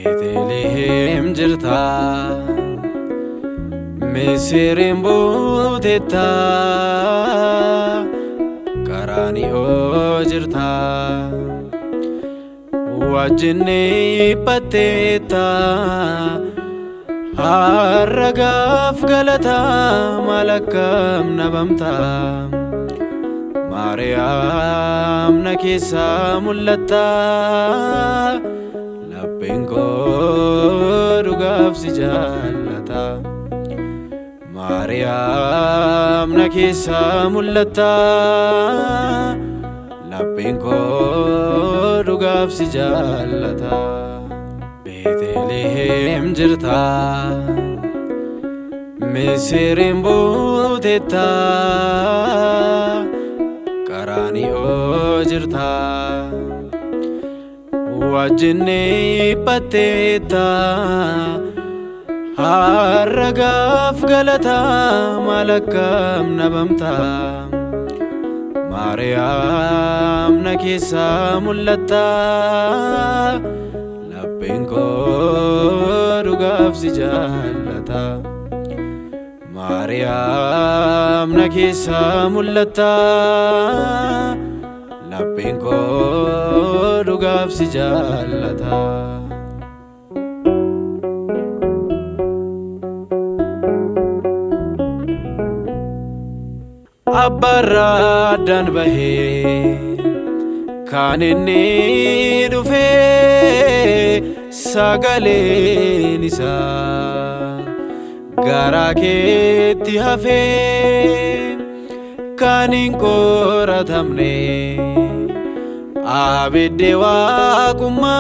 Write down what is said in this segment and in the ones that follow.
Beetlehem jirta Misirin buutetta Qaraani'oo jirta wajjinni dhiphatteetta har'a gaaf galata maal akkam nabamta Maariyaam na keessa mul'atta lapheen koo dhugaaf si jaallata Maariyaam na keessa mul'atta lapheen koo dhugaaf si jaallata Beetlehem jirta Misirin buutetta Qaraani'oo jirta wajjinni dhiphatteetta har'a gaaf galata maal akkam nabamta Maariyaam na keessa mul'atta lapheen koo dhugaaf si jaallata Maariyaam na keessa mul'atta lapheen koo dhugaaf si jaallata Abbaarraa addaan bahee kan inni dhufee sagaleen isaa garaa keetti hafee kan hin qoratamne abiddi waaqummaa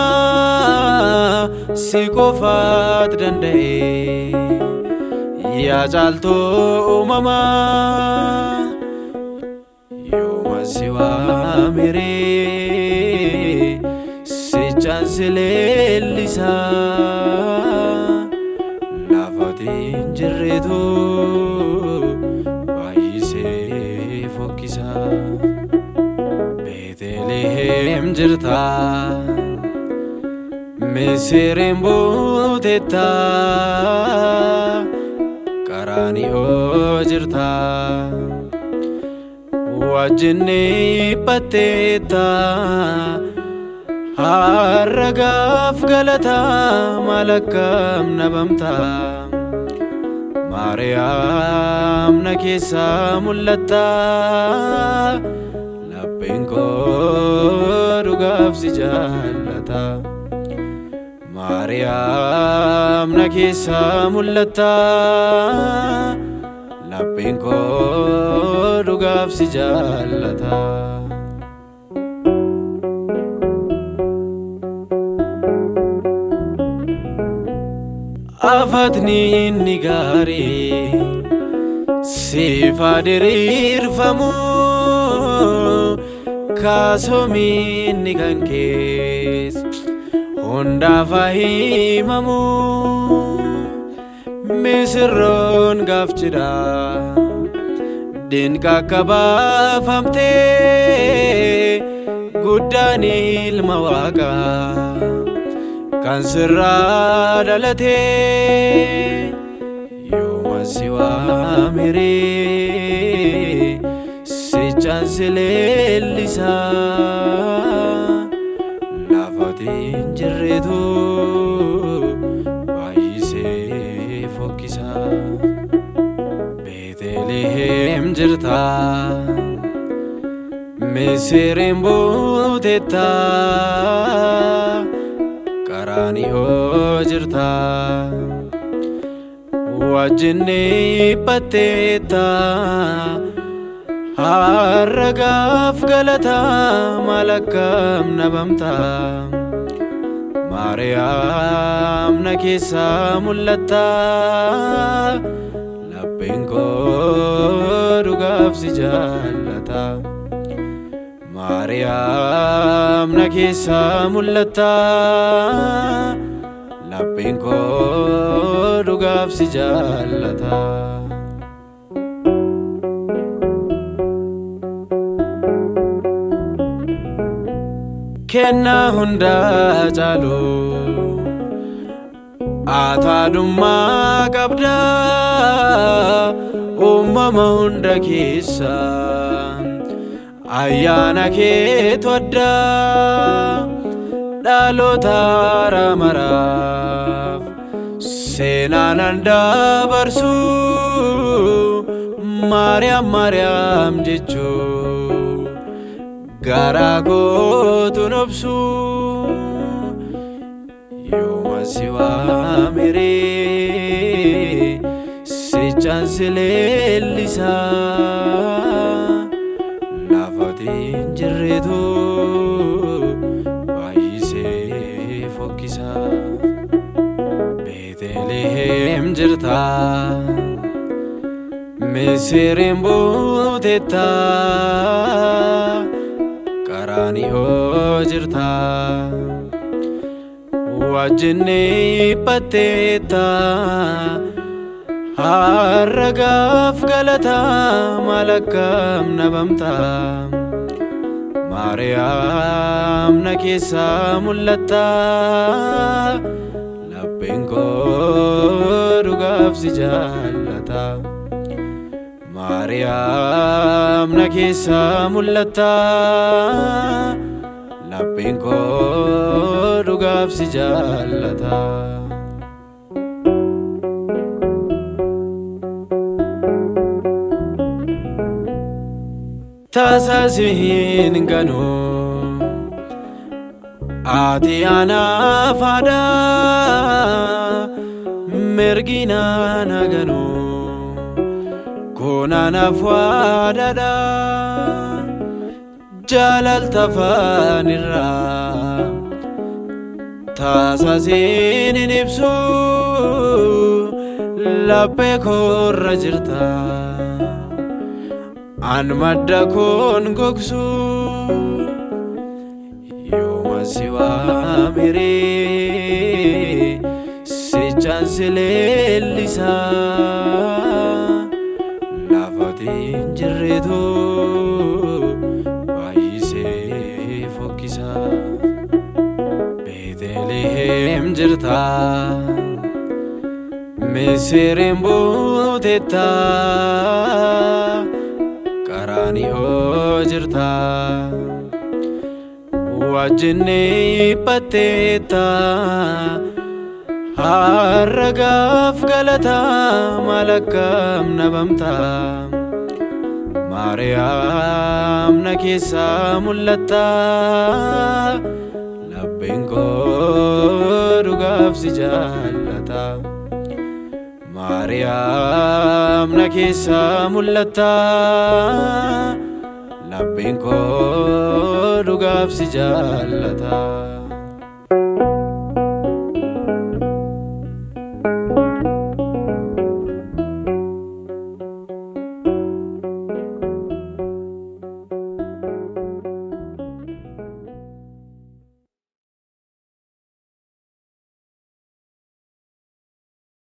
si qofaat danda'e yaa caaltuu uumamaa yooma si waamere sichaan si leellisa lafaatiin jirreetu baay'isee fokkisa Beetlehem jirta Misirin buutetta Qaraani'oo jirta wajjinni dhiphatteetta har'a gaaf galata maal akkam nabamta Maariyaam na keessa mul'atta lapheen koo dhugaaf si jaallata Maariyaam na keessa mul'atta lapheen koo dhugaaf si jaallata Afatni inni gaarii siif haa diriirfamu kaasoomi inni kan kees hundaaf haa himamu misirroon gaaf cidha dinqa akka baafamtee guddaan ilma waaqaa kan sirraa dhalatee yooma si waamere sichaan si leellisa lafaatiin jirreetu baay'isee fokkisa Beetlehem jirta Misirin buutetta Qaraani'oo jirta wajjinni dhiphatteetta har'a gaaf galata maal akkam nabamta Maariyaam na keessa mul'atta, lapheen koo dhugaaf si jaallata. Maariyaam na keessa mul'atta, lapheen koo dhugaaf si jaallata. Kenna hunda caalu ataalummaa qabda, uumama hunda keessa ayyaana keetu adda. Dhaloota maraaf seenaan dabarsu, Maariyaam Maariyaam jechuu garaa kootu nobsu. Yooma si waamere sichaan si leellisa, lafaatiin jirreetu baay'isee fokkisa. Beetelehem jirta, Misiriin buutetta, Qaraaniyoo jirta, wajjinni dhiphatteetta. Har'a gaaf galata maal akkam nabamta. Maariyaam na keessa mul'atta, lapheen koo dhugaaf si jaallata. Maariyaam na keessa mul'atta, lapheen koo dhugaaf si jaallata. Tasaasiin ganu ati anaaf haadha, mergina naganu kun anaaf waadhaadha. Jaalalta afaan irraa tasaasiin hin ibsu, laphee koorra jirta an madda koon gogsu. Yooma si waamere sichaan si leellisa, lafaatiin jirreetu baay'isee fokkisa. Beetelehem jirta, Misiriin buutetta, Qaraaniyoo jirta, wajjinni dhiphatteetta. Har'a gaaf galata maal akkam nabamta. Maariyaam na keessa mul'atta, lapheen koo dhugaaf si jaallata. Maariyaam na keessa mul'atta, lapheen koo dhugaaf si jaallata.